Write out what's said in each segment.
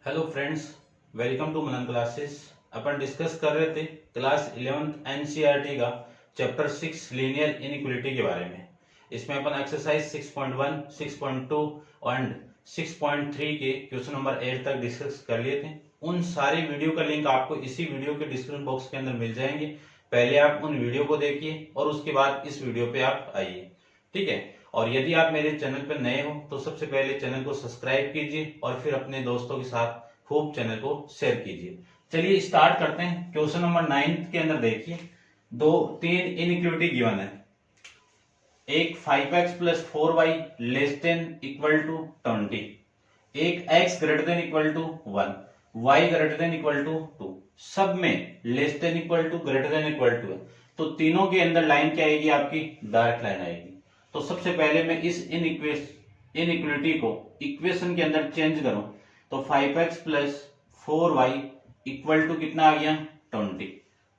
Hello friends, welcome to Manan classes. अपन discuss कर रहे थे क्लास 11th एनसीईआरटी का चैप्टर 6 लीनियर इनइक्वालिटी के बारे में। इसमें अपन एक्सरसाइज 6.1, 6.2 एंड 6.3 के क्वेश्चन नंबर 8 तक डिस्कस कर लिए थे। उन सारे वीडियो का लिंक आपको इसी वीडियो के डिस्क्रिप्शन बॉक्स के अंदर मिल जाएंगे। पहले आप उन वीडियो को देखिए और उसके बाद इस वीडियो पे आप आइए, ठीक है। और यदि आप मेरे चैनल पर नए हो तो सबसे पहले चैनल को सब्सक्राइब कीजिए और फिर अपने दोस्तों के साथ खूब चैनल को शेयर कीजिए। चलिए स्टार्ट करते हैं। क्वेश्चन नंबर 9 के अंदर देखिए, तीन इनइक्वालिटी गिवन है। एक 5x plus 4y less than equal to 20, एक x greater than equal to 1, y greater than equal to 2, सब में less than equal to greater than equal to है। तो तीनों के अंदर लाइन क्या आएगी? आपकी डायरेक्ट लाइन आएगी। तो सबसे पहले मैं इस इनइक्वालिटी को इक्वेशन के अंदर चेंज करूं तो 5x plus 4y equal to कितना आ गया? 20।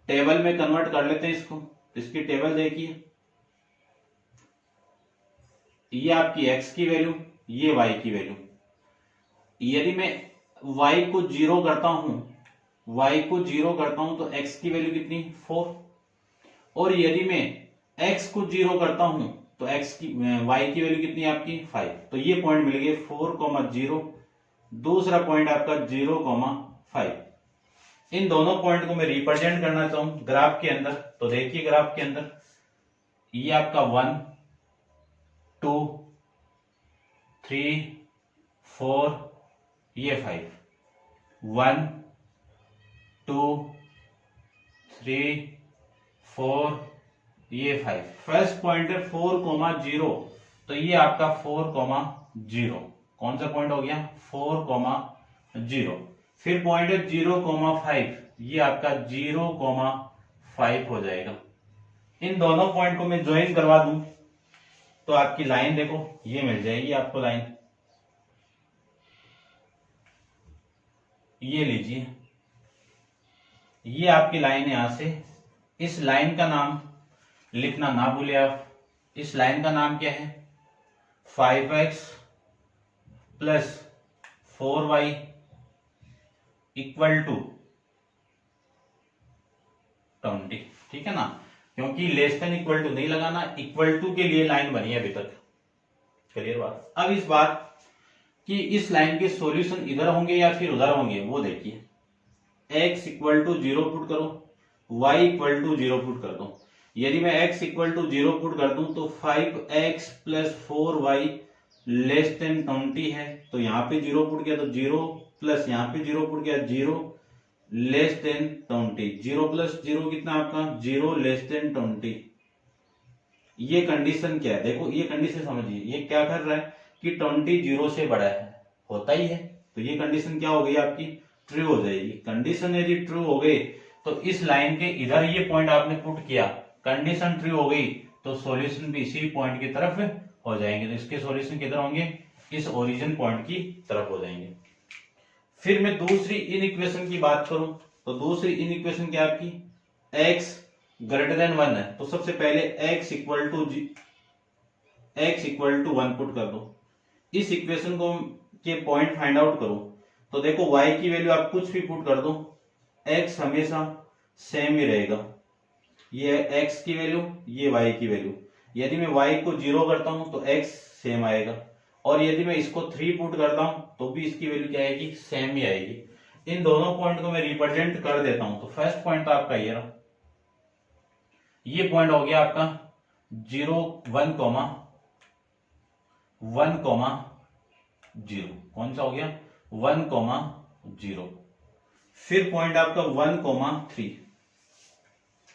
टेबल में कन्वर्ट कर लेते हैं इसको। इसकी टेबल देखिए, ये आपकी x की वैल्यू, ये y की वैल्यू। यदि मैं y को जीरो करता हूं तो x की वैल्यू कितनी? 4। और यदि मैं x को जीरो करता हूं तो y की वैल्यू कितनी है आपकी? 5। तो ये पॉइंट मिल गए 4,0। दूसरा पॉइंट आपका 0,5। इन दोनों पॉइंट को मैं रिप्रेजेंट करना चाहूं ग्राफ के अंदर, तो देखिए ग्राफ के अंदर ये आपका 1, 2, 3, 4, ये 5। 1, 2, 3, 4, ये 5। फर्स्ट पॉइंट है 4,0, तो ये आपका 4,0। कौन सा पॉइंट हो गया? 4,0। फिर पॉइंट है 0,5, ये आपका 0,5 हो जाएगा। इन दोनों पॉइंट को मैं ज्वाइन करवा दूं तो आपकी लाइन देखो ये मिल जाएगी आपको लाइन। ये लीजिए, ये आपकी लाइन है। यहां से इस लाइन का नाम लिखना ना भूले आप। इस लाइन का नाम क्या है? 5x plus 4y equal to 20, ठीक है ना। क्योंकि लेस देन इक्वल टू नहीं लगाना, इक्वल टू के लिए लाइन बनी है अभी तक। क्लियर बात? अब इस बात कि इस लाइन के सॉल्यूशन इधर होंगे या फिर उधर होंगे वो देखिए। x इक्वल टू 0 पुट करो, y इक्वल टू 0 पुट कर दो। यदि मैं x इक्वल टू 0 पुट कर दूं तो 5x plus 4y less then 20 है। तो यहां पे 0 पुट किया तो 0 प्लस यहां पे 0 पुट किया 0 लेस देन 20। 0 प्लस 0 कितना आपका? 0 लेस देन 20। ये कंडीशन क्या है? देखो ये कंडीशन समझिए, ये क्या कर रहा है कि 20 0 से बड़ा है, होता ही है। तो ये कंडीशन क्या हो गई आपकी? ट्रू हो जाएगी। कंडीशन यदि ट्रू हो गई तो इस लाइन के इधर ये पॉइंट आपने पुट किया, कंडीशन ट्रू हो गई तो सॉल्यूशन भी इसी पॉइंट की तरफ हो जाएंगे। तो इसके सॉल्यूशन किधर होंगे? इस ओरिजिन पॉइंट की तरफ हो जाएंगे। फिर मैं दूसरी इनइक्वेशन की बात करूं तो दूसरी इनइक्वेशन क्या आपकी? x ग्रेटर देन 1 है। तो सबसे पहले x इक्वल टू 1 पुट कर दो। इस इक्वेशन को के पॉइंट फाइंड आउट करो तो देखो y की वैल्यू आप कुछ भी पुट कर दो, x हमेशा सेम ही रहेगा। ये x की वैल्यू, ये y की वैल्यू। यदि मैं y को 0 करता हूं तो x सेम आएगा, और यदि मैं इसको 3 पुट करता हूं तो भी इसकी वैल्यू क्या आएगी? सेम ही आएगी। इन दोनों पॉइंट को मैं रिप्रेजेंट कर देता हूं। तो फर्स्ट पॉइंट तो आपका ये रहा, ये पॉइंट हो गया आपका 0, 1, 1,0। कौन सा हो गया? 1,0। फिर पॉइंट आपका 1,3।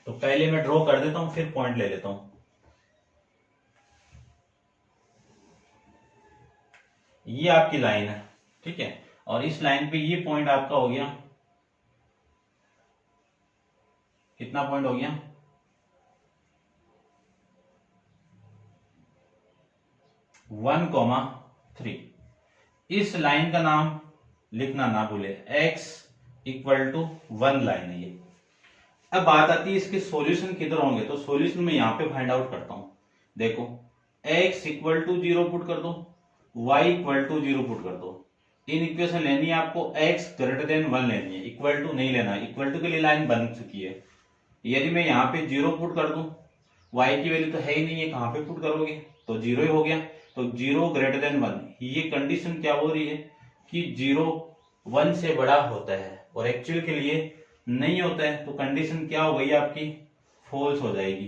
तो पहले मैं ड्रॉ कर देता हूं फिर पॉइंट ले लेता हूं। ये आपकी लाइन है, ठीक है। और इस लाइन पे ये पॉइंट आपका हो गया, कितना पॉइंट हो गया? 1,3। इस लाइन का नाम लिखना ना भूले, x इक्वल टू 1 लाइन है ये। अब बात आती है इसके सॉल्यूशन किधर होंगे, तो सॉल्यूशन मैं यहां पे फाइंड आउट करता हूं। देखो x इक्वल टू 0 पुट कर दो, y इक्वल टू 0 पुट कर दो। इन इक्वेशन लेनी है आपको x ग्रेटर देन 1 लेनी है, इक्वल टू नहीं लेना, इक्वल टू के लिए लाइन बन चुकी है। यदि मैं यहाँ पे 0 पुट कर दूं, y की वैल्यू तो है ही नहीं है, कहाँ पे पुट करोगे, तो 0 ही हो गया। तो 0 ग्रेटर देन 1, ये कंडीशन क्या हो रही है कि 0 1 से बड़ा होता है और एक्चुअल के लिए नहीं होता है, तो कंडीशन क्या हो गई आपकी, फॉल्स हो जाएगी।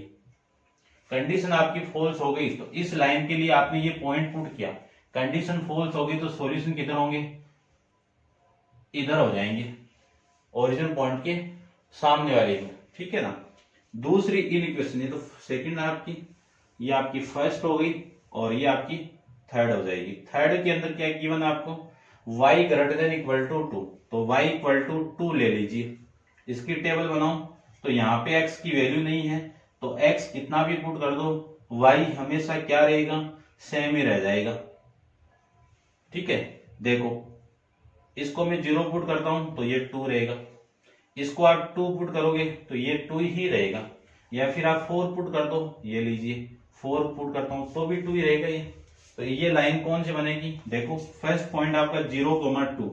कंडीशन आपकी फॉल्स हो गई, तो इस लाइन के लिए आपने ये पॉइंट पुट किया, कंडीशन फॉल्स हो गई, तो सॉल्यूशन किधर होंगे, इधर हो जाएंगे, ओरिजिन पॉइंट के सामने वाले में, ठीक है ना। दूसरी इन इक्वेशन, ये तो सेकंड है आपकी, ये आपकी फर्स्ट हो गई और ये आपकी थर्ड हो जाएगी। थर्ड के अंदर क्या गिवन है आपको, y greater than equal to 2, तो y इक्वल टू 2 ले लीजिए। इसकी टेबल बनाओ, तो यहाँ पे x की वैल्यू नहीं है, तो x कितना भी पुट कर दो, y हमेशा क्या रहेगा, सेम ही रह जाएगा, ठीक है। देखो इसको मैं 0 पुट करता हूं तो ये 2 रहेगा, इसको आप 2 पुट करोगे तो ये 2 ही रहेगा, या फिर आप 4 पुट कर दो, ये लीजिए 4 पुट करता हूं तो भी 2 ही रहेगा ये। तो ये लाइन कौन सी बनेगी, देखो फर्स्ट पॉइंट आपका 0,2,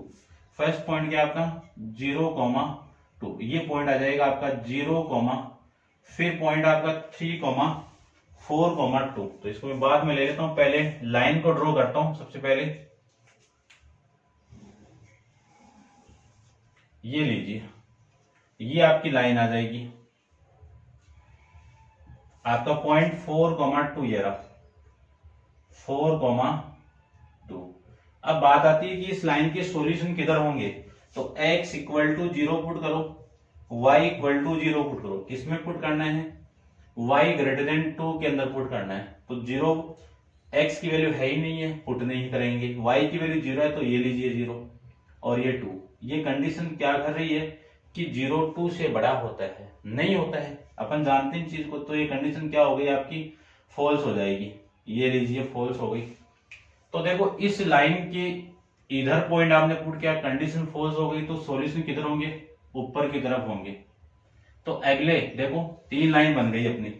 फर्स्ट पॉइंट क्या आपका 0,2, ये पॉइंट आ जाएगा आपका 0, फिर पॉइंट आपका 3,4,2। तो इसको मैं बाद में ले लेता हूं, पहले लाइन को ड्रॉ करता हूं। सबसे पहले ये लीजिए, ये आपकी लाइन आ जाएगी, आपका पॉइंट 4,2 ये रहा, 4,2। अब बात आती है कि इस लाइन के सॉल्यूशन किधर होंगे, तो x इक्वल टू 0 पुट करो, y इक्वल टू 0 पुट करो, किसमें पुट करना है, y ग्रेटर देन 2 के अंदर पुट करना है। तो 0, x की वैल्यू है ही नहीं है, पुट नहीं करेंगे, y की वैल्यू 0 है, तो ये लीजिए 0 और ये 2। ये कंडीशन क्या कर रही है कि 0 2 से बड़ा होता है, नहीं होता है, अपन जानते हैं इस चीज को, तो ये कंडीशन क्या हो गई आपकी, फॉल्स हो जाएगी, ये लीजिए फॉल्स हो गई। तो देखो इस लाइन के इधर पॉइंट आपने पुट किया, कंडीशन फॉल्स हो गई, तो सॉल्यूशन किधर होंगे, ऊपर की तरफ होंगे। तो अगले देखो 3 लाइन बन गई अपनी,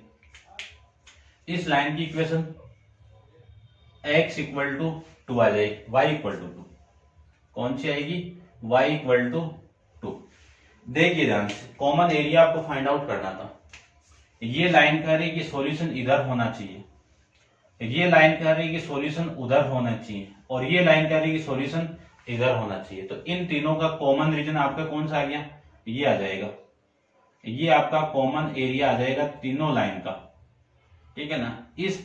इस लाइन की इक्वेशन x इक्वल टू 2 आ जाएगी, y इक्वल टू 2, कौन सी आएगी, y इक्वल टू 2। देखिए ध्यान से, कॉमन एरिया आपको फाइंड आउट करना था। ये लाइन कह रही है कि सॉल्यूशन इधर होना चाहिए, ये लाइन कह रही है कि सॉल्यूशन उधर होना चाहिए, और ये लाइन कह रही है कि सॉल्यूशन इधर होना चाहिए। तो इन तीनों का कॉमन रीजन आपका कौन सा आ गया, ये आ जाएगा, ये आपका कॉमन एरिया आ जाएगा तीनों लाइन का, ठीक है ना। इस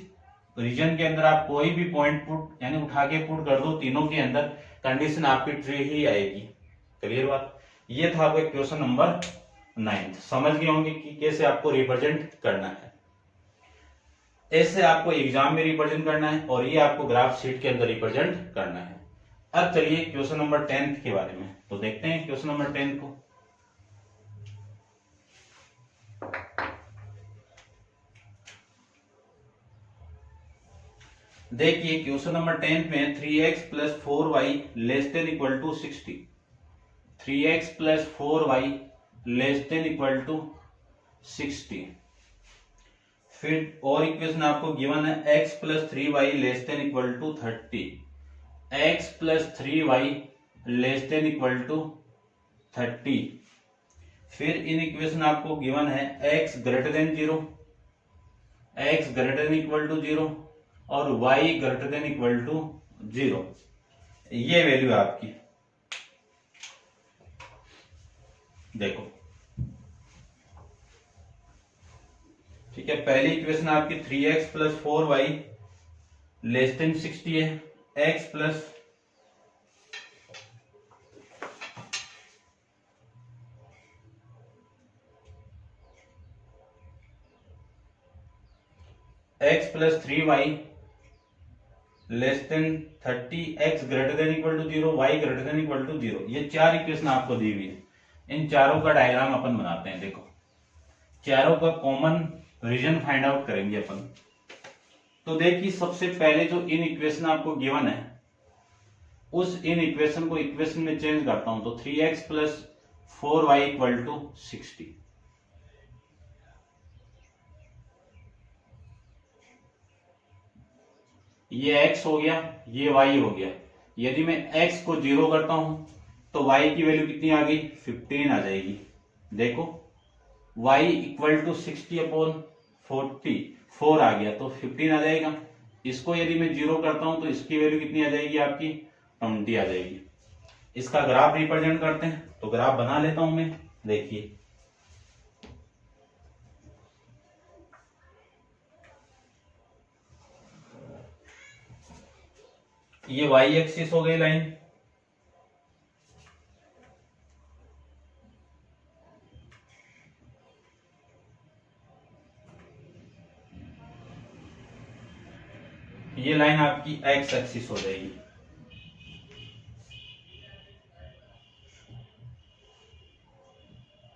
रीजन के अंदर आप कोई भी पॉइंट पुट यानी उठा के पुट कर दो, तीनों के अंदर कंडीशन आपकी ट्रू ही आएगी। क्लियर बात, ये था आपका क्वेश्चन नंबर 9। समझ गए होंगे कि कैसे आपको रिप्रेजेंट करना है, ऐसे आपको एग्जाम में रिप्रेजेंट करना है, और ये आपको ग्राफ शीट के अंदर रिप्रेजेंट करना है। अब चलिए क्वेश्चन नंबर 10 के बारे में तो देखते हैं क्वेश्चन नंबर 10 को। देखिए क्वेश्चन नंबर 10 में 3x plus 4y less than equal to 60, 3x plus 4y less than equal to 60। फिर और इक्वेशन आपको गिवन है x plus 3y less than equal to 30, x plus 3y less than equal to 30। फिर इन equation आपको given है x greater than 0, x greater than equal to 0 और y greater than equal to 0। ये value है आपकी, देखो ठीक है। पहली इक्वेशन आपकी 3x plus 4y less then 60 है, x plus x plus 3y less than 30, x greater than equal to 0, y greater than equal to 0। ये चार इक्वेशन आपको दी हुई है, इन चारों का डायग्राम अपन बनाते हैं। देखो चारों का कॉमन रीजन फाइंड आउट करेंगे अपन। तो देखिए सबसे पहले जो इन इक्वेशन आपको गिवन है, उस इन इक्वेशन को इक्वेशन में चेंज करता हूं, तो 3x plus 4y equal to 60। ये x हो गया, ये y हो गया, यदि मैं x को 0 करता हूं तो y की वैल्यू कितनी आ गई, 15 आ जाएगी। देखो y इक्वल टू 60/44 आ गया तो 15 आ जाएगा। इसको यदि मैं 0 करता हूं तो इसकी वैल्यू कितनी आ जाएगी आपकी, 20 आ जाएगी। इसका ग्राफ रिप्रेजेंट करते हैं, तो ग्राफ बना लेता हूं मैं। देखिए ये y एक्सिस हो गई लाइन, ये लाइन आपकी x एक्सिस हो जाएगी।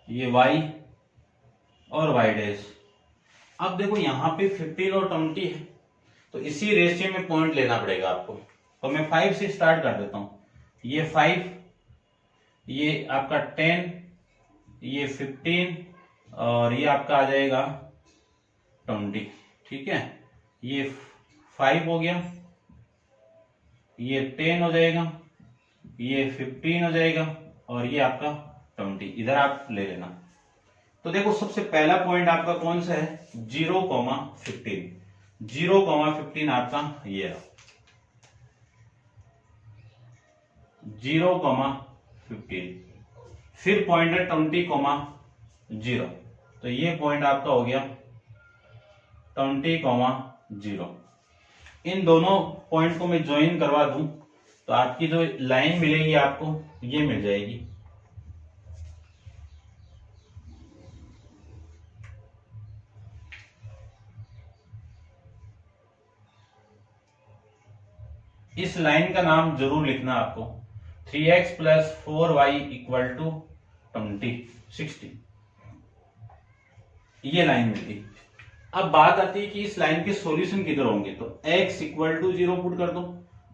ये y और y डैश। अब देखो यहाँ पे 15 और 20 है, तो इसी रेशियो में पॉइंट लेना पड़ेगा आपको। तो मैं 5 से स्टार्ट कर देता हूं। ये 5, ये आपका 10, ये 15 और ये आपका आ जाएगा 20। ठीक है, ये 5 हो गया, ये 10 हो जाएगा, ये 15 हो जाएगा और ये आपका 20। इधर आप ले लेना। तो देखो सबसे पहला पॉइंट आपका कौन सा है, 0,15। 0,15 आपका ये रहा, 0,15। फिर पॉइंट है 20,0। तो ये पॉइंट आपका हो गया 20,0। इन दोनों पॉइंट को मैं ज्वाइन करवा दूं तो आपकी जो लाइन मिलेगी आपको ये मिल जाएगी। इस लाइन का नाम जरूर लिखना आपको, 3x + 4y = 60। ये लाइन मिलती। अब बात आती है कि इस लाइन के सॉल्यूशन किधर होंगे, तो x = 0 पुट कर दो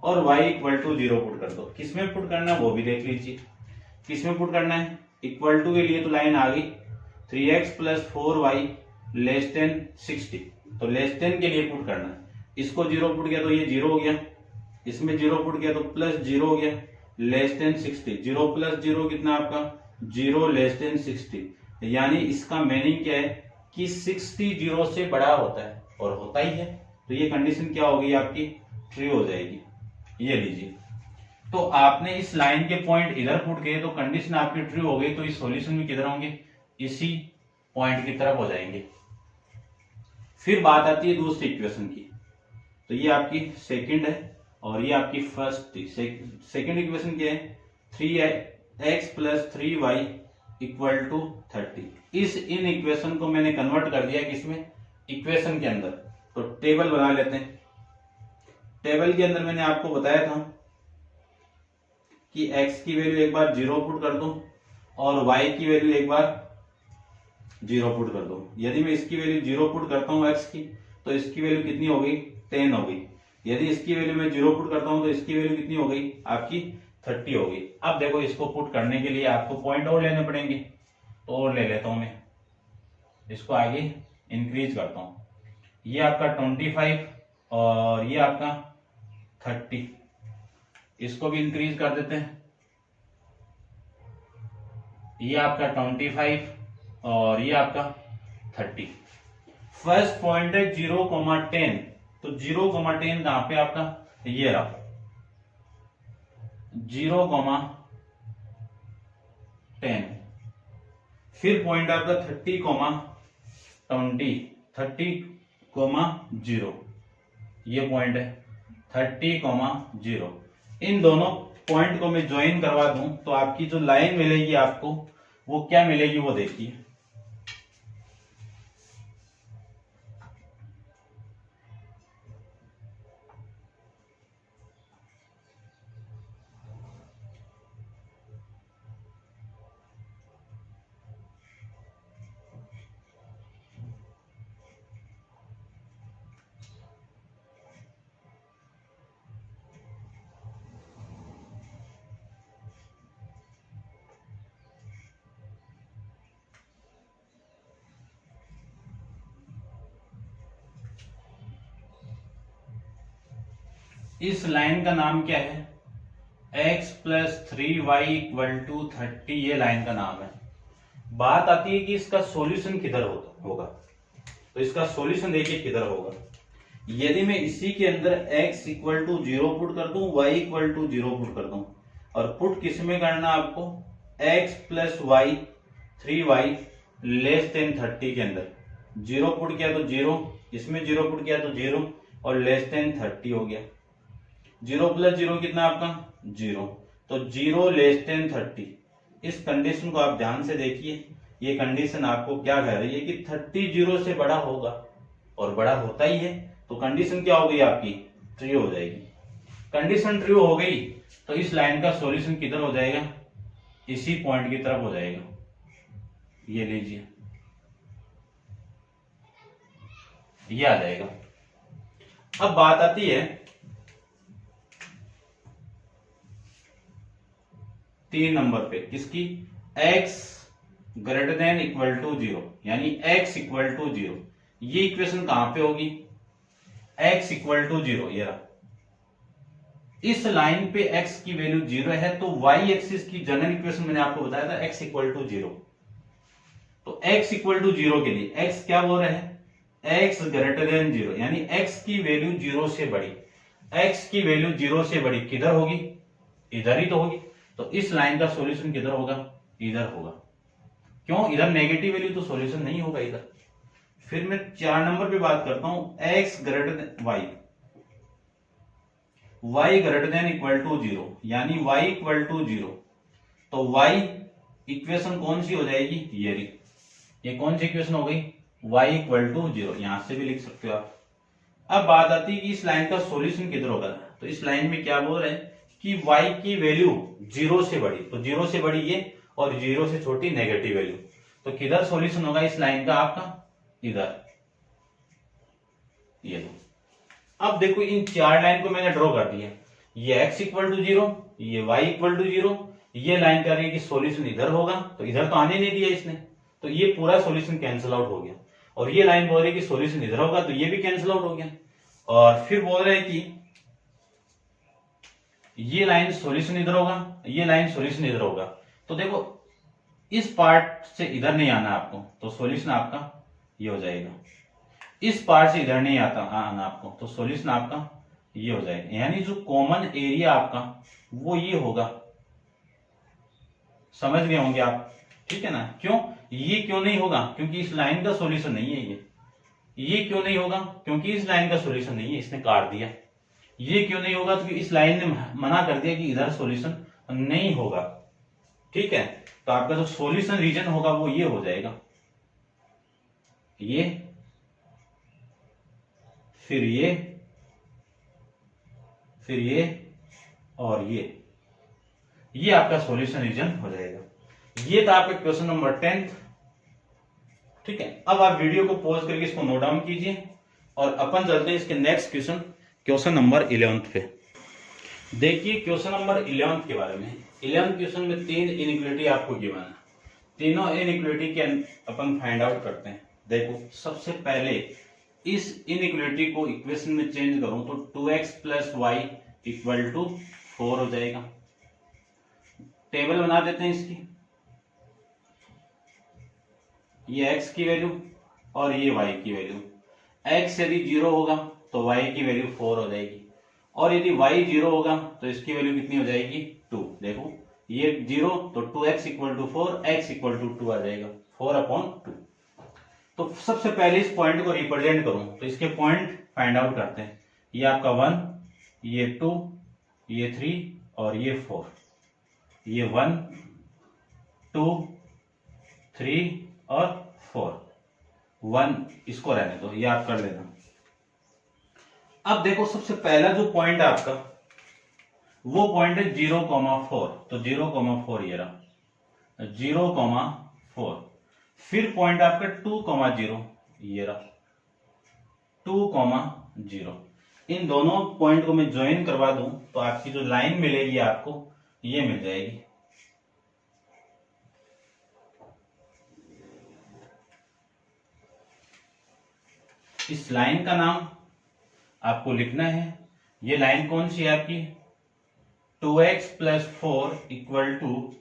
और y = 0 पुट कर दो। किसमें पुट करना है वो भी देख लीजिए। किसमें पुट करना है, इक्वल टू के लिए तो लाइन आ गई 3x + 4y < 60। तो लेस देन के लिए पुट करना है। इसको 0 पुट किया तो ये 0 हो गया, इसमें 0 पुट किया तो +0 हो गया, < 60। 0 + 0 कितना आपका 0 < 60। यानी इसका मीनिंग क्या है कि 60 0 से बड़ा होता है और होता ही है। तो ये कंडीशन क्या होगी आपकी, ट्रू हो जाएगी। ये लीजिए, तो आपने इस लाइन के पॉइंट इधर पुट किए तो कंडीशन आपकी ट्रू हो गई। तो इस सॉल्यूशन में किधर होंगे, इसी पॉइंट की तरफ हो जाएंगे। फिर बात आती है दूसरी इक्वेशन की। तो ये आपकी सेकंड है और ये आपकी फर्स्ट थी। सेकंड इक्वेशन क्या है, 3x + 3y = 30। इस इन इक्वेशन को मैंने कन्वर्ट कर दिया किसमें, इक्वेशन के अंदर। तो टेबल बना लेते हैं। टेबल के अंदर मैंने आपको बताया था कि x की वैल्यू एक बार 0 पुट कर दो और y की वैल्यू एक बार 0 पुट कर दो। यदि मैं इसकी वैल्यू 0 पुट करता हूं x की, तो इसकी वैल्यू कितनी हो गई, 10 हो गई। यदि इसकी वैल्यू मैं 0 पुट करता हूं तो इसकी वैल्यू कितनी हो गई आपकी, 30 हो गई। अब देखो इसको पुट करने के लिए आपको पॉइंट और लेने पड़ेंगे, तो और ले लेता हूं मैं। इसको आगे इंक्रीज करता हूं। ये आपका 25 और ये आपका 30। इसको भी इंक्रीज कर देते हैं। ये आपका 25 और ये आपका 30। फर्स्ट पॉइंट है 0,10। तो 0,10 कहां पे आपका, ये रहा 0,10। फिर पॉइंट आपका 30,20, 30,0। ये पॉइंट है 30,0। इन दोनों पॉइंट को मैं ज्वाइन करवा दूं तो आपकी जो लाइन मिलेगी आपको वो क्या मिलेगी, वो देखिए। इस लाइन का नाम क्या है, x plus 3y equal to 30 ये लाइन का नाम है। बात आती है कि इसका सॉल्यूशन किधर होगा। तो इसका सॉल्यूशन देखिए किधर होगा। यदि मैं इसी के अंदर x इक्वल टू 0 पुट कर दूं, y इक्वल टू 0 पुट कर दूं, और पुट किस में करना आपको, x plus y 3y less than 30 के अंदर 0 पुट किया तो 0, इसमें 0 पुट किया तो 0 और लेस देन 30 हो गया। 0 प्लस 0 कितना आपका 0, तो 0 लेस देन 30। इस कंडीशन को आप ध्यान से देखिए। ये कंडीशन आपको क्या कह रही है कि 30 0 से बड़ा होगा, और बड़ा होता ही है। तो कंडीशन क्या हो गई आपकी, ट्रू हो जाएगी। कंडीशन ट्रू हो गई तो इस लाइन का सॉल्यूशन किधर हो जाएगा, इसी पॉइंट की तरफ हो जाएगा। ये लीजिए, ये आ जाएगा। अब बात आती है 3 नंबर पे, किसकी, x greater than equal to 0, यानी x इक्वल टू 0। ये इक्वेशन कहां पे होगी, x इक्वल टू 0, ये रहा। इस लाइन पे x की वैल्यू 0 है, तो y एक्सिस की जनरल इक्वेशन मैंने आपको बताया था x इक्वल टू 0। तो x इक्वल टू 0 के लिए x क्या बोल रहे हैं, x ग्रेटर देन 0, यानी x की वैल्यू 0 से बड़ी। x की वैल्यू 0 से बड़ी किधर होगी, इधर ही तो होगी। तो इस लाइन का सॉल्यूशन किधर होगा, इधर होगा। क्यों, इधर नेगेटिव वैल्यू तो सॉल्यूशन नहीं होगा इधर। फिर मैं 4 नंबर पे बात करता हूं, x greater than y greater than equal to 0, यानी y इक्वल टू 0। तो y इक्वेशन कौन सी हो जाएगी, ये कौन सी इक्वेशन हो गई, y इक्वल टू 0। यहां से भी लिख सकते हो आप। अब बात आती है कि इस लाइन का सॉल्यूशन किधर होगा। तो इस लाइन में क्या बोल रहे हैं कि y की वैल्यू 0 से बड़ी, तो 0 से बड़ी ये और 0 से छोटी नेगेटिव वैल्यू। तो किधर सॉल्यूशन होगा इस लाइन का आपका, इधर, ये दो। अब देखो इन 4 लाइन को मैंने ड्रॉ कर दिया। ये x इक्वल टू 0, ये y इक्वल टू 0। ये लाइन कह रही है कि सॉल्यूशन इधर होगा, तो इधर तो आने नहीं दिया इसने, तो ये पूरा सॉल्यूशन कैंसिल आउट हो गया। और ये लाइन बोल रही है कि सॉल्यूशन इधर होगा, तो ये भी कैंसिल आउट हो गया। और फिर बोल रहे हैं कि ये लाइन सॉल्यूशन इधर होगा, ये लाइन सॉल्यूशन इधर होगा। तो देखो इस पार्ट से इधर नहीं आना आपको, तो सॉल्यूशन आपका ये हो जाएगा। इस पार्ट से इधर नहीं आना आपको, तो सॉल्यूशन आपका ये हो जाएगा। यानी जो कॉमन एरिया आपका वो ये होगा। समझ गए होंगे आप, ठीक है ना। क्यों, ये क्यों नहीं होगा, क्योंकि इस लाइन का सॉल्यूशन नहीं है ये क्यों नहीं होगा, क्योंकि इस लाइन का सॉल्यूशन नहीं है, इसने काट दिया। ये क्यों नहीं होगा, क्योंकि इस लाइन ने मना कर दिया कि इधर सॉल्यूशन नहीं होगा, ठीक है। तो आपका जो सॉल्यूशन रीजन होगा वो ये हो जाएगा, ये, फिर ये, फिर ये और ये आपका सॉल्यूशन रीजन हो जाएगा। ये था आपका क्वेश्चन नंबर 10, ठीक है। अब आप वीडियो को पॉज करके इसको नोट डाउन कीजिए और अपन चलते हैं इसके नेक्स्ट क्वेश्चन नंबर 11 पे। देखिए क्वेश्चन नंबर 11 के बारे में। 11 क्वेश्चन में 3 इनइक्वालिटी आपको गिवन है। तीनों इनइक्वालिटी के अपन फाइंड आउट करते हैं। देखो सबसे पहले इस इनइक्वालिटी को इक्वेशन में चेंज करूं तो 2x plus y equal to 4 हो जाएगा। टेबल बना देते हैं इसकी, ये x की वैल्यू और ये y की वैल्यू। x यदि 0 होगा तो y की वैल्यू 4 हो जाएगी, और यदि y 0 होगा तो इसकी वैल्यू कितनी हो जाएगी 2। देखो ये 0 तो 2x equal to 4, x equal to 2 आ जाएगा, 4/2। तो सबसे पहले इस पॉइंट को रिप्रेजेंट करूं तो इसके पॉइंट फाइंड आउट करते हैं। ये आपका 1, ये 2, ये 3 और ये 4। ये 1, 2, 3 और 4। 1 इसको रहने दो, ये आप कर लेना। अब देखो सबसे पहला जो पॉइंट है आपका वो पॉइंट है 0,4। तो 0,4 ये रहा, 0,4। फिर पॉइंट आपका 2,0 ये रहा, 2,0। इन दोनों पॉइंट को मैं ज्वाइन करवा दूं तो आपकी जो लाइन मिलेगी आपको ये मिल जाएगी। इस लाइन का नाम आपको लिखना है। ये लाइन कौन सी है आपकी, 2x plus 4 equal to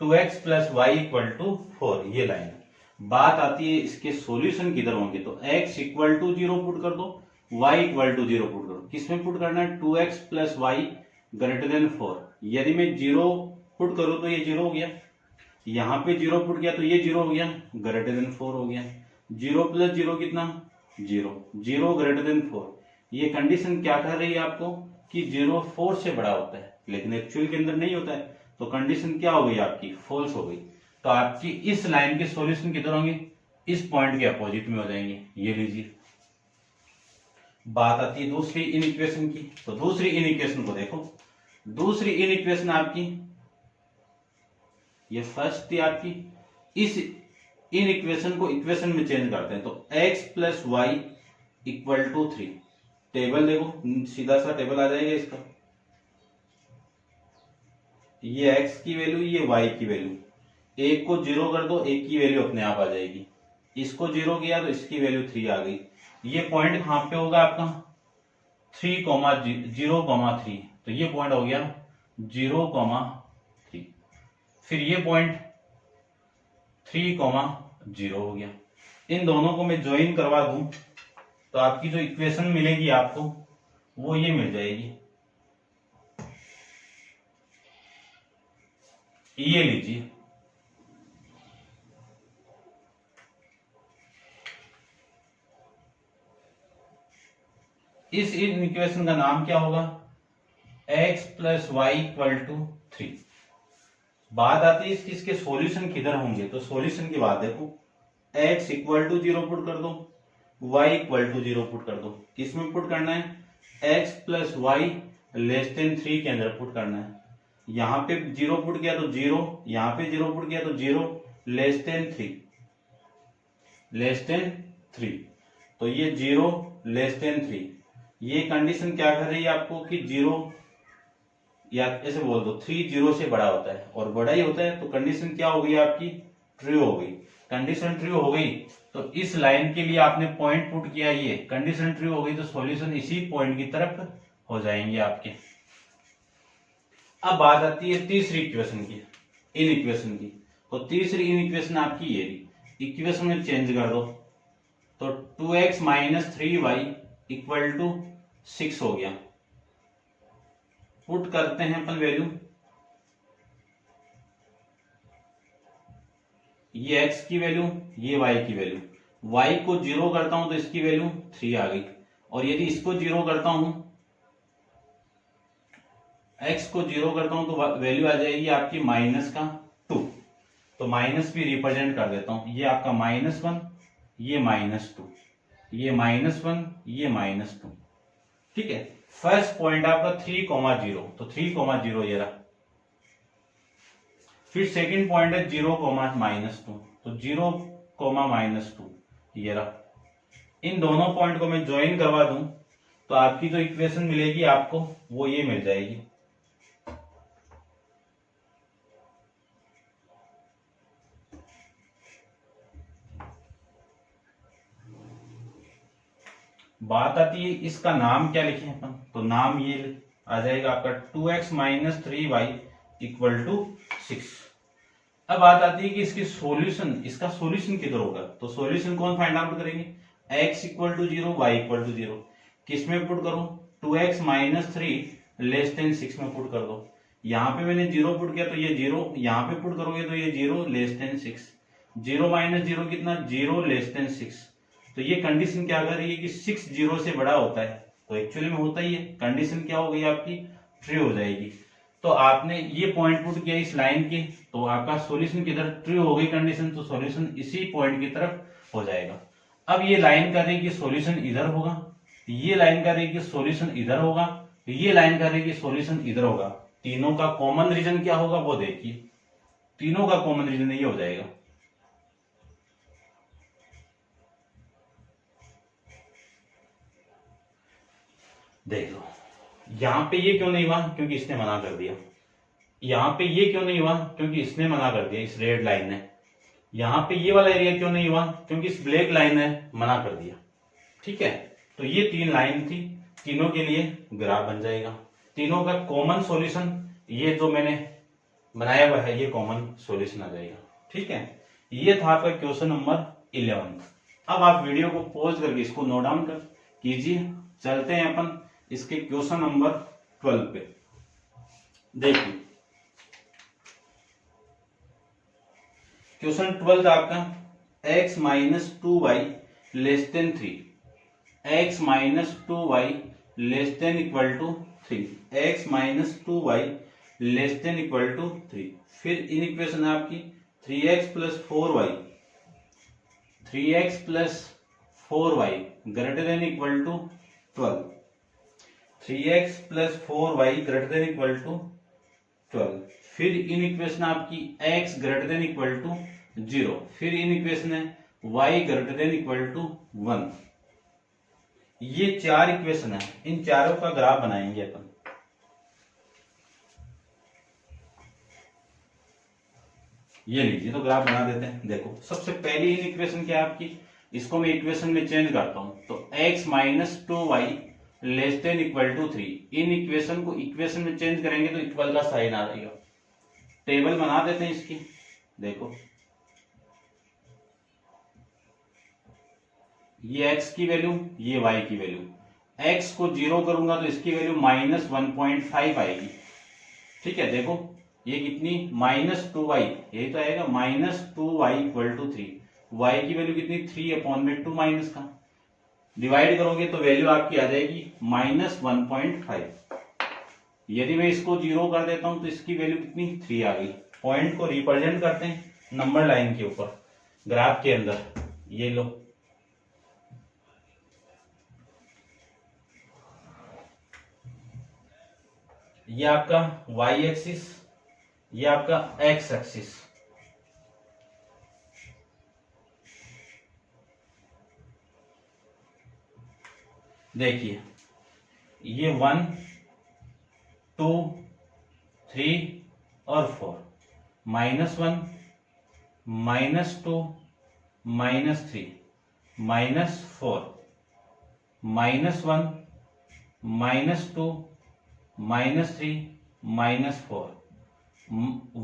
2x plus y equal to 4, ये लाइन। बात आती है इसके सॉल्यूशन किधर होंगे, तो x इक्वल टू 0 पुट कर दो, y इक्वल टू 0 पुट करो। किसमें पुट करना है, 2x plus Y greater than 4। यदि मैं 0 पुट करूं तो ये 0 हो गया, यहाँ पे 0 पुट किया तो ये 0 हो गया, ग्रेटर देन 4 हो गया। 0 प्लस 0 कितना, 0, 0 ग्रेटर देन 4। ये कंडीशन क्या कह रही है आपको कि 0 4 से बड़ा होता है, लेकिन एक्चुअल के अंदर नहीं होता है, तो कंडीशन क्या हो गई आपकी, फॉल्स हो गई। तो आपकी इस लाइन के सॉल्यूशन किधर होंगे, इस पॉइंट के अपोजिट में हो जाएंगे। ये लीजिए। बात आती है दूसरी इन इक्वेशन की, तो दूसरी इन इक्वेशन को देखो। दूसरी इन इक्वेशन आपकी, ये फर्स्ट थी आपकी, इस इन इक्वेशन को इक्वेशन में चेंज करते हैं, तो x plus y equal to 3। Table देखो, सीधा सा टेबल आ जाएगा इसका। ये x की वैल्यू, ये y की वैल्यू, एक को 0 कर दो, एक की वैल्यू अपने आप आ जाएगी। इसको 0 किया तो इसकी वैल्यू 3 आ गई। ये पॉइंट कहां पे होगा आपका, 3,0,3। तो ये पॉइंट हो गया 0,3। फिर ये पॉइंट 3,0 हो गया। इन दोनों को मैं ज्वाइन करवा दूं तो आपकी जो इक्वेशन मिलेगी आपको वो ये मिल जाएगी। ये लीजिए, इस इक्वेशन का नाम क्या होगा, x plus y equal to 3। बात आती है इसके सॉल्यूशन किधर होंगे, तो सॉल्यूशन की बात देखो। x इक्वल टू 0 पुट कर दो, y इक्वल टू 0 पुट कर दो। किसमें पुट करना है, x plus y less than 3 के अंदर पुट करना है। यहाँ पे 0 पुट किया तो 0, यहाँ पे 0 पुट किया तो 0, लेस देन 3। तो ये 0 लेस देन 3। ये कंडीशन क्या कर रही है आपको कि 0, या ऐसे बोल दो 3 0 से बड़ा होता है, और बड़ा ही होता है, तो कंडीशन क्या हो गई आपकी, ट्रू हो गई। कंडीशन ट्रू हो गई तो इस लाइन के लिए आपने पॉइंट पुट किया, ये कंडीशन ट्रू हो गई तो सॉल्यूशन इसी पॉइंट की तरफ हो जाएंगे आपके। अब बात आती है तीसरी इक्वेशन की, इन इक्वेशन की। तो तीसरी इन इक्वेशन आपकी ये इक्वेशन में चेंज कर दो, तो 2x minus 3y equal to 6 हो गया। पुट करते हैं अपन वैल्यू, ये x की वैल्यू, ये y की वैल्यू। y को 0 करता हूं तो इसकी वैल्यू 3 आ गई, और यदि इसको 0 करता हूं, x को 0 करता हूं तो वैल्यू आ जाएगी आपकी माइनस का 2। तो माइनस भी रिप्रेजेंट कर देता हूं, ये आपका -1, ये -2, ये -1, ये -2। ठीक है। फर्स्ट पॉइंट आपका 3,0, तो 3,0 ये रहा। फिर सेकंड पॉइंट है 0,-2, तो 0,-2 ये रहा। इन दोनों पॉइंट को मैं ज्वाइन करवा दूं तो आपकी जो इक्वेशन मिलेगी आपको वो ये मिल जाएगी। बात आती है इसका नाम क्या लिखें अपन, तो नाम ये आ जाएगा आपका 2x minus 3y equal to 6। अब बात आती है कि इसकी सॉल्यूशन, इसका सॉल्यूशन किधर होगा, तो सॉल्यूशन कौन फाइंड आउट करेंगे, x equal to 0, y equal to 0। किसमें पुट करूं, 2x माइनस 3 लेस देन 6 में पुट कर दो। यहाँ पे मैंने 0 पुट किया तो ये 0, यहाँ पे पुट करोगे तो ये 0 लेस देन 6। 0 माइनस 0 कितना, 0 लेस देन 6। तो ये कंडीशन क्या कर रही है कि 6 0 से बड़ा होता है, तो एक्चुअली में होता ही है। कंडीशन क्या हो गई आपकी, ट्रू हो जाएगी। तो आपने ये पॉइंट पुट किया इस लाइन के, तो आपका सॉल्यूशन किधर, ट्रू हो गई कंडीशन, तो सॉल्यूशन इसी पॉइंट की तरफ हो जाएगा। अब ये लाइन कर रही है कि सॉल्यूशन इधर होगा, ये लाइन कर रही है कि सॉल्यूशन इधर होगा, ये लाइन कर रही है कि सॉल्यूशन इधर होगा। तीनों का कॉमन रीजन क्या होगा वो देखिए, तीनों का कॉमन रीजन ये हो जाएगा। देख लो, यहां पे ये क्यों नहीं हुआ, क्योंकि इसने मना कर दिया। यहां पे ये क्यों नहीं हुआ, क्योंकि इसने मना कर दिया, इस रेड लाइन ने। यहां पे ये वाला एरिया क्यों नहीं हुआ, क्योंकि इस ब्लैक लाइन ने मना कर दिया। ठीक है, तो ये 3 लाइन थी, तीनों के लिए ग्राफ बन जाएगा। तीनों का कॉमन सॉल्यूशन ये जो मैंने बनाया हुआ है ये कॉमन सॉल्यूशन आ जाएगा। ठीक है, ये था आपका क्वेश्चन नंबर 11। अब आप वीडियो को पॉज करके इसको नोट डाउन कर कीजिए। चलते हैं अपन इसके क्वेश्चन नंबर 12 पे। देखिए क्वेश्चन 12 आपका x minus 2y less than 3, x minus 2y less than equal to 3, x minus 2y less than equal to 3। फिर इन इक्वेशन है आपकी 3x plus 4y, 3x plus 4y greater than equal to 12, 3x plus 4y greater than equal to 12। फिर in equation आपकी x greater than equal to 0। फिर in equation है y greater than equal to 1। ये चार equation है, इन चारों का graph बनाएंगे अपन। ये लीजिए तो ग्राफ बना देते हैं। देखो सबसे पहली इन इक्वेशन क्या है आपकी, इसको मैं इक्वेशन में चेंज करता हूं तो x minus 2y less than equal to 3। Inequation को इक्वेशन में चेंज करेंगे तो इक्वल का साइन आ जाएगा। टेबल बना देते हैं इसकी। देखो ये x की वैल्यू, ये y की वैल्यू। x को 0 करूंगा तो इसकी वैल्यू माइनस 1.5 आएगी। ठीक है, देखो ये कितनी माइनस 2y, यही तो आएगा minus 2y equal to 3। y की वैल्यू कितनी 3/2 माइनस का, डिवाइड करोगे तो वैल्यू आपकी आ जाएगी माइनस 1.5। यदि मैं इसको 0 कर देता हूं तो इसकी वैल्यू कितनी 3 आ गई। पॉइंट को रिप्रेजेंट करते हैं नंबर लाइन के ऊपर ग्राफ के अंदर। ये लो, ये आपका y एक्सिस, ये आपका x एक्सिस। देखिए ये 1 2 3 और 4, -1 -2 -3 -4 -1 -2 -3 -4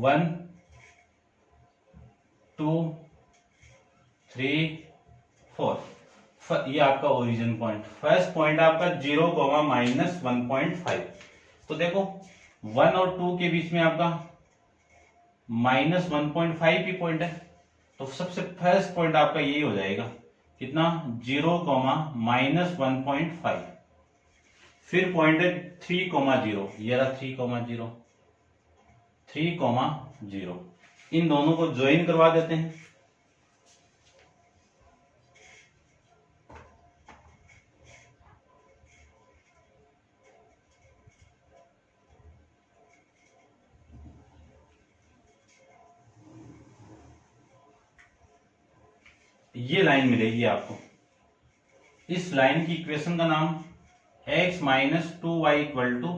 1 2 3 4। ये आपका ओरिजिन पॉइंट। फर्स्ट पॉइंट आपका 0, -1.5। तो देखो 1 और 2 के बीच में आपका -1.5 ही पॉइंट है, तो सबसे फर्स्ट पॉइंट आपका यही हो जाएगा। कितना 0, -1.5। फिर पॉइंट है 3,0, ये रहा 3,0, 3,0। इन दोनों को ज्वाइन करवा देते हैं। ये लाइन मिलेगी आपको। इस लाइन की इक्वेशन का नाम x minus 2y equal to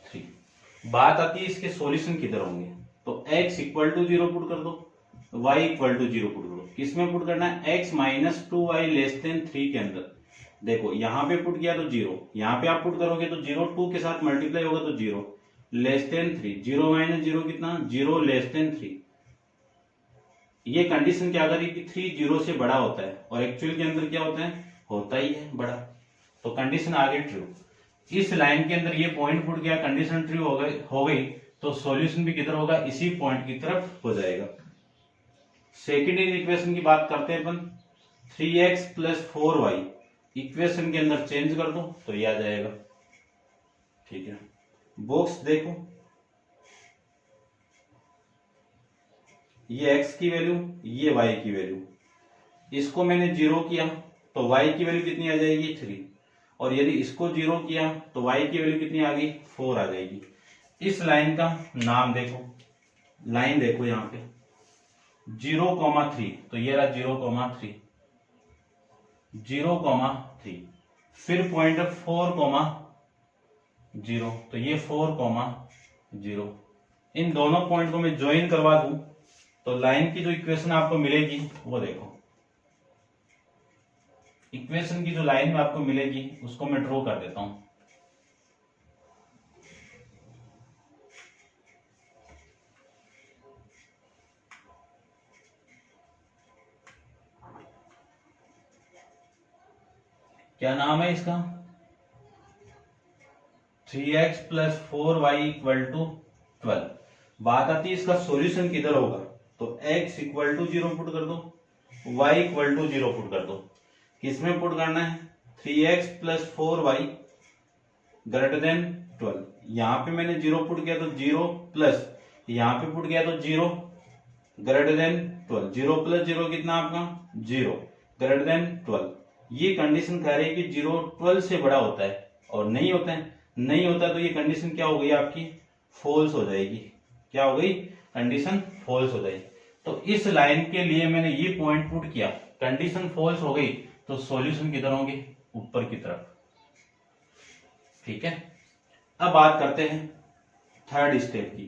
3। बात आती है इसके सॉल्यूशन किधर होंगे, तो x इक्वल टू 0 पुट कर दो, y इक्वल टू 0 पुट करो। किसमें पुट करना है, x minus 2y less than 3 के अंदर। देखो यहाँ पे पुट किया तो 0, यहाँ पे आप पुट करोगे तो 0, 2 के साथ मल्टीप्लाई होगा तो 0 लेस देन 3, 0 माइनस 0 कितना 0 लेस देन 3। ये कंडीशन क्या करी कि 3 0 से बड़ा होता है, और एक्चुअल के अंदर क्या होता है, होता ही है बड़ा। तो कंडीशन आ गई ट्रू। इस लाइन के अंदर ये पॉइंट फुट गया, कंडीशन ट्रू हो गई तो सॉल्यूशन भी किधर होगा, इसी पॉइंट की तरफ हो जाएगा। सेकेंड इक्वेशन की बात करते हैं अपन। 3x प्लस 4y इक्वेशन के अंदर चेंज कर दो तो ये आ जाएगा। ठीक है, बॉक्स देखो, ये x की वैल्यू, ये y की वैल्यू। इसको मैंने 0 किया तो y की वैल्यू कितनी आ जाएगी 3, और यदि इसको 0 किया तो y की वैल्यू कितनी आ गई 4 आ जाएगी। इस लाइन का नाम देखो, लाइन देखो यहाँ पे 0,3, तो ये रहा 0,3, 0,3। फिर पॉइंट 4,0, तो ये 4,0। इन दोनों पॉइंट को मैं ज्वाइन करवा दूं तो लाइन की जो इक्वेशन आपको मिलेगी वो देखो। इक्वेशन की जो लाइन में आपको मिलेगी उसको मैं ड्रॉ कर देता हूं। क्या नाम है इसका, 3x plus 4y equal to 12। बात आती है इसका सॉल्यूशन किधर होगा, तो x इक्वल टू 0 पुट कर दो, y इक्वल टू 0 पुट कर दो। किसमें पुट करना है, 3x plus 4y greater then 12। यहां पे मैंने 0 पुट किया तो 0 प्लस यहां पे पुट किया तो 0 ग्रेटर देन 12। 0 प्लस 0 कितना आपका 0 ग्रेटर देन 12। ये कंडीशन कह रही है कि 0 12 से बड़ा होता है और नहीं होता है, नहीं होता तो ये कंडीशन क्या हो गई आपकी, फॉल्स हो जाएगी। क्या हो गई, कंडीशन फॉल्स हो जाएगी। तो इस लाइन के लिए मैंने ये पॉइंट पुट किया, कंडीशन फॉल्स हो गई तो सॉल्यूशन किधर होंगे, ऊपर की तरफ। ठीक है, अब बात करते हैं थर्ड स्टेप की।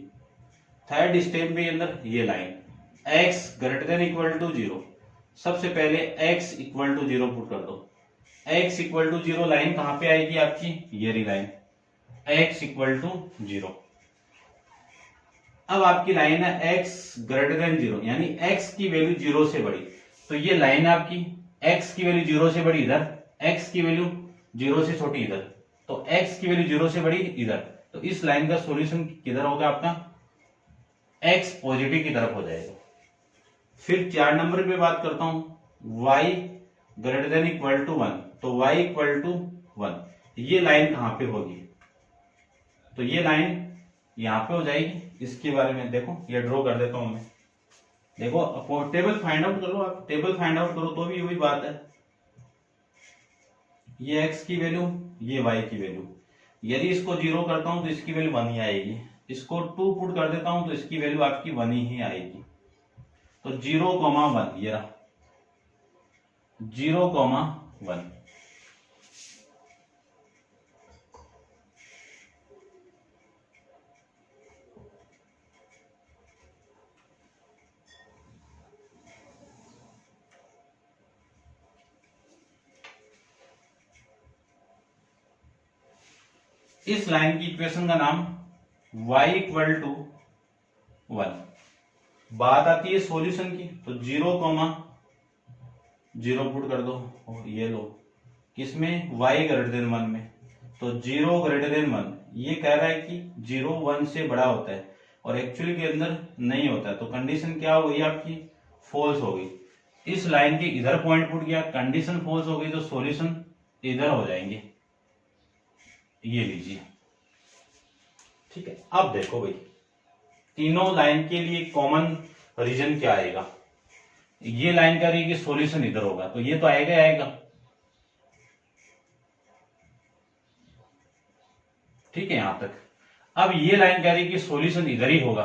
थर्ड स्टेप में अंदर ये line x greater than equal to 0, सबसे पहले x इक्वल टू 0 पुट कर दो। x इक्वल टू 0 लाइन कहां पे आएगी आपकी, ये रही लाइन x इक्वल टू 0। अब आपकी लाइन है x ग्रेटर देन 0, यानी x की वैल्यू 0 से बड़ी। तो ये लाइन आपकी x की वैल्यू 0 से बड़ी इधर, x की वैल्यू 0 से छोटी इधर, तो x की वैल्यू 0 से बड़ी इधर। तो इस लाइन का सॉल्यूशन किधर होगा आपका, x पॉजिटिव की तरफ हो जाएगा। फिर 4 नंबर पे बात करता हूं, y greater than equal to 1, तो y इक्वल टू 1। ये लाइन कहां पे होगी, तो ये लाइन यहां पे हो जाएगी। इसके बारे में देखो, ये ड्रॉ कर देता हूं मैं। देखो टेबल फाइंड आउट करो, आप टेबल फाइंड आउट करो तो भी वही बात है। ये x की वैल्यू, ये y की वैल्यू। यदि इसको 0 करता हूं तो इसकी वैल्यू 1 ही आएगी, इसको 2 पुट कर देता हूं तो इसकी वैल्यू आपकी 1 ही आएगी। तो 0,1 ये रहा, 0,1। इस लाइन की इक्वेशन का नाम y इक्वल टू 1। बात आती है सॉल्यूशन की, तो 0,0 पुट कर दो और ये लो, किसमें, y ग्रेटर देन 1 में। तो 0 ग्रेटर देन 1 ये कह रहा है कि 0 1 से बड़ा होता है और एक्चुअली के अंदर नहीं होता है, तो कंडीशन क्या हो गई आपकी, फॉल्स हो गई। इस लाइन के इधर पॉइंट पुट किया, कंडीशन फॉल्स हो गई तो सॉल्यूशन इधर हो जाएंगे, ये लीजिए। ठीक है, अब देखो भाई तीनों लाइन के लिए कॉमन रीजन क्या आएगा, ये लाइन कह रही है कि सॉल्यूशन इधर होगा, तो ये तो आएगा ही आएगा। ठीक है यहां तक। अब ये लाइन कह रही है कि सॉल्यूशन इधर ही होगा,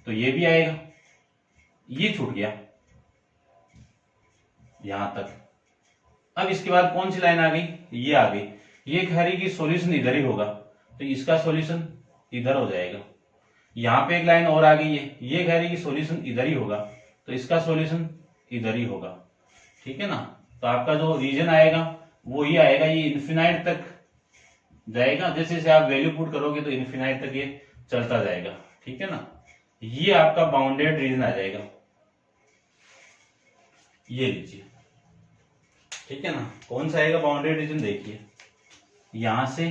तो ये भी आएगा, ये छूट गया यहां तक। अब इसके बाद कौन सी लाइन आ गई, ये आ गई, ये कह रही है कि सॉल्यूशन इधर ही होगा, तो इसका सॉल्यूशन इधर हो जाएगा। यहां पे एक लाइन और आ गई है, ये कह रही है कि सॉल्यूशन इधर ही होगा, तो इसका सॉल्यूशन इधर ही होगा। ठीक है ना, तो आपका जो रीजन आएगा वो ही आएगा, ये इन्फिनाइट तक जाएगा। जैसे जैसे आप वैल्यू पुट करोगे तो इन्फिनाइट तक ये चलता जाएगा। ठीक है ना, ये आपका बाउंडेड रीजन आ जाएगा, ये लीजिए। ठीक है ना, कौन सा आएगा बाउंडेड रीजन, देखिए यहां से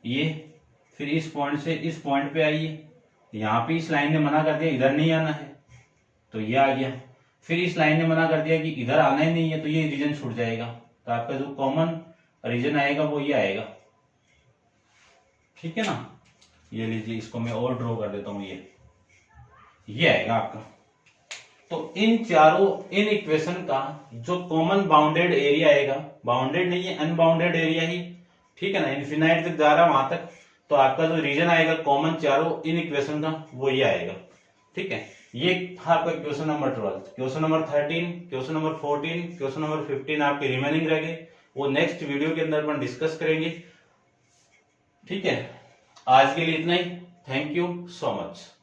ये, फिर इस पॉइंट से इस पॉइंट पे आइए, यहां पे इस लाइन ने मना कर दिया इधर नहीं आना है, तो ये आ गया। फिर इस लाइन ने मना कर दिया कि इधर आना ही नहीं है, तो ये रीजन छूट जाएगा। तो आपका जो कॉमन रीजन आएगा वो ये आएगा। ठीक है ना, ये लीजिए, इसको मैं और ड्रॉ कर देता हूं, ये आएगा आपका। तो इन चारों इन इक्वेशन का जो कॉमन बाउंडेड एरिया आएगा, बाउंडेड नहीं है अनबाउंडेड एरिया ही, ठीक है ना, इन्फिनाइट तक जा रहा वहां तक, तो आपका जो रीजन आएगा कॉमन चारों इन इक्वेशन का वो ये आएगा। ठीक है, ये था आपका question number 12। Question number 13, question number 14, question number 15 आपके रिमेनिंग रह गए, वो नेक्स्ट वीडियो के अंदर अपन डिस्कस करेंगे। ठीक है, आज के लिए इतना ही। Thank you so much.